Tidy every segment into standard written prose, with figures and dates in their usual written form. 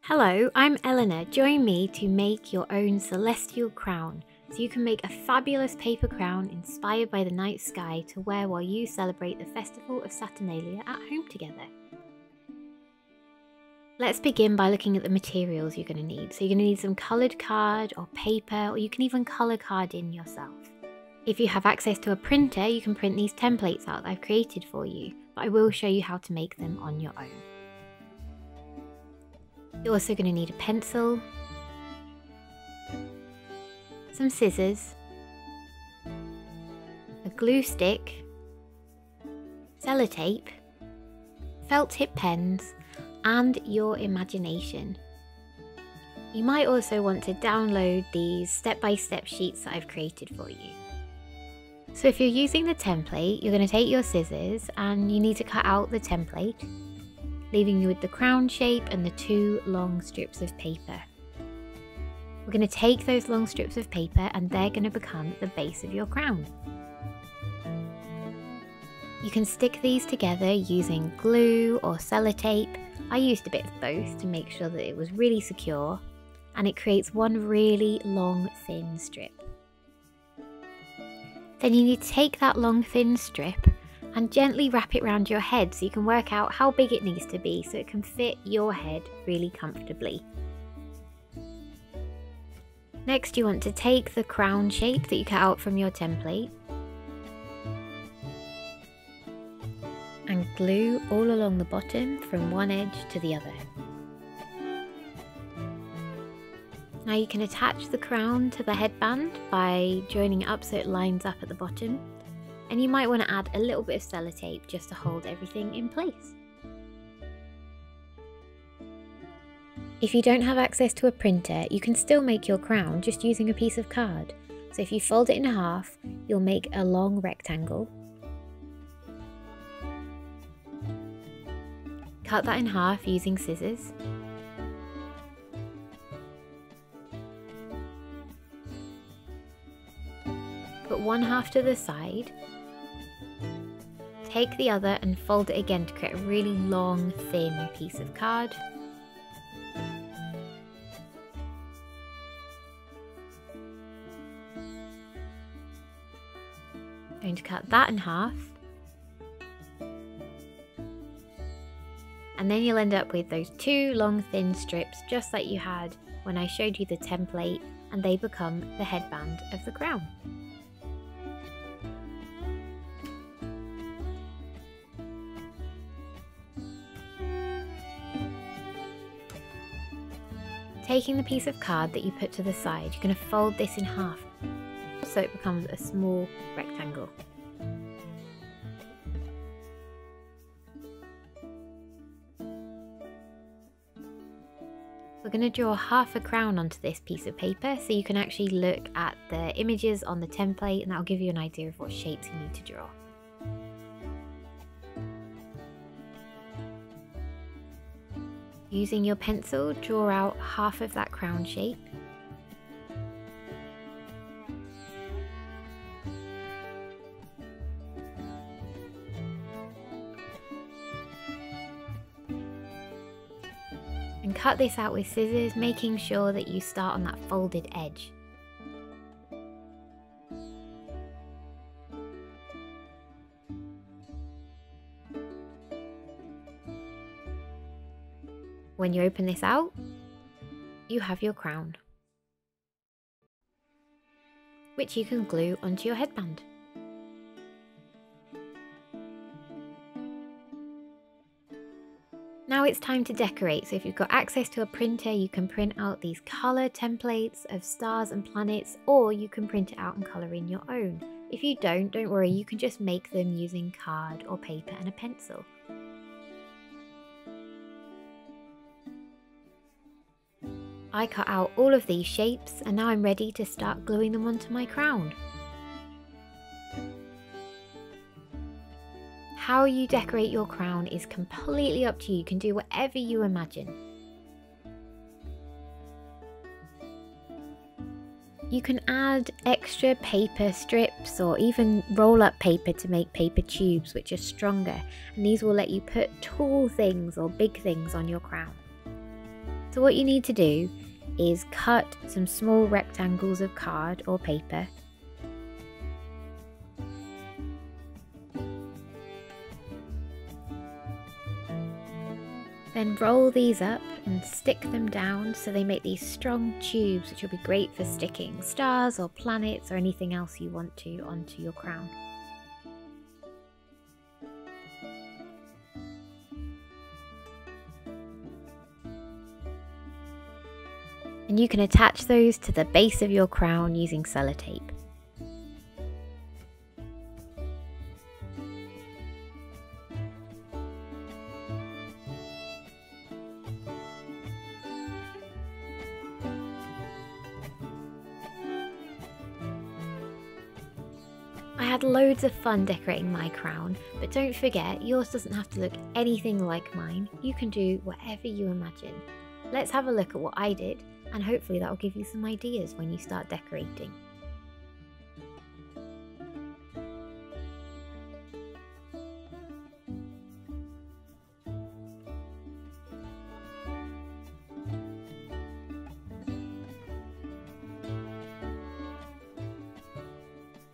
Hello, I'm Eleanor. Join me to make your own celestial crown so you can make a fabulous paper crown inspired by the night sky to wear while you celebrate the Festival of Saturnalia at home together. Let's begin by looking at the materials you're going to need. So you're going to need some coloured card or paper, or you can even colour card in yourself. If you have access to a printer, you can print these templates out that I've created for you, but I will show you how to make them on your own. You're also going to need a pencil, some scissors, a glue stick, sellotape, felt tip pens, and your imagination. You might also want to download these step-by-step sheets that I've created for you. So if you're using the template, you're going to take your scissors and you need to cut out the template, leaving you with the crown shape and the 2 long strips of paper. We're going to take those long strips of paper and they're going to become the base of your crown. You can stick these together using glue or sellotape. I used a bit of both to make sure that it was really secure, and it creates one really long thin strip. Then you need to take that long thin strip and gently wrap it around your head so you can work out how big it needs to be so it can fit your head really comfortably. Next, you want to take the crown shape that you cut out from your template and glue all along the bottom from one edge to the other. Now you can attach the crown to the headband by joining it up so it lines up at the bottom. And you might want to add a little bit of sellotape just to hold everything in place. If you don't have access to a printer, you can still make your crown just using a piece of card. So if you fold it in half, you'll make a long rectangle. Cut that in half using scissors. Put one half to the side. Take the other and fold it again to create a really long, thin piece of card. I'm going to cut that in half. And then you'll end up with those 2 long, thin strips just like you had when I showed you the template, and they become the headband of the crown. Taking the piece of card that you put to the side, you're going to fold this in half so it becomes a small rectangle. We're going to draw half a crown onto this piece of paper so you can actually look at the images on the template, and that'll give you an idea of what shapes you need to draw. Using your pencil, draw out half of that crown shape. And cut this out with scissors, making sure that you start on that folded edge. When you open this out, you have your crown, which you can glue onto your headband. Now it's time to decorate, so if you've got access to a printer, you can print out these colour templates of stars and planets, or you can print it out and colour in your own. If you don't worry, you can just make them using card or paper and a pencil. I cut out all of these shapes and now I'm ready to start gluing them onto my crown. How you decorate your crown is completely up to you. You can do whatever you imagine. You can add extra paper strips or even roll up paper to make paper tubes, which are stronger, and these will let you put tall things or big things on your crown. So what you need to do is cut some small rectangles of card or paper. Then roll these up and stick them down so they make these strong tubes, which will be great for sticking stars or planets or anything else you want to onto your crown. And you can attach those to the base of your crown using sellotape. I had loads of fun decorating my crown, but don't forget, yours doesn't have to look anything like mine. You can do whatever you imagine. Let's have a look at what I did, and hopefully that will give you some ideas when you start decorating.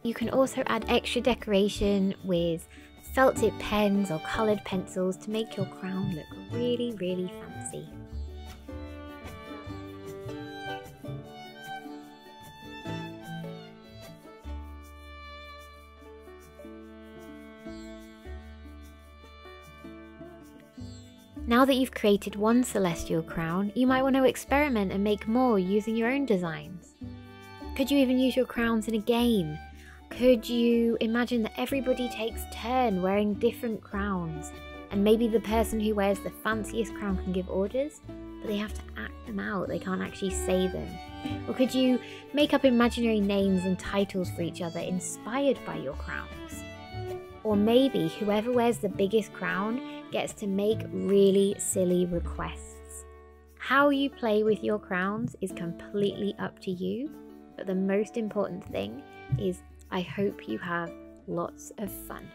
You can also add extra decoration with felt tip pens or coloured pencils to make your crown look really, really fancy. Now that you've created one celestial crown, you might want to experiment and make more using your own designs. Could you even use your crowns in a game? Could you imagine that everybody takes turn wearing different crowns, and maybe the person who wears the fanciest crown can give orders, but they have to act them out, they can't actually say them? Or could you make up imaginary names and titles for each other inspired by your crowns? Or maybe whoever wears the biggest crown gets to make really silly requests. How you play with your crowns is completely up to you, but the most important thing is I hope you have lots of fun.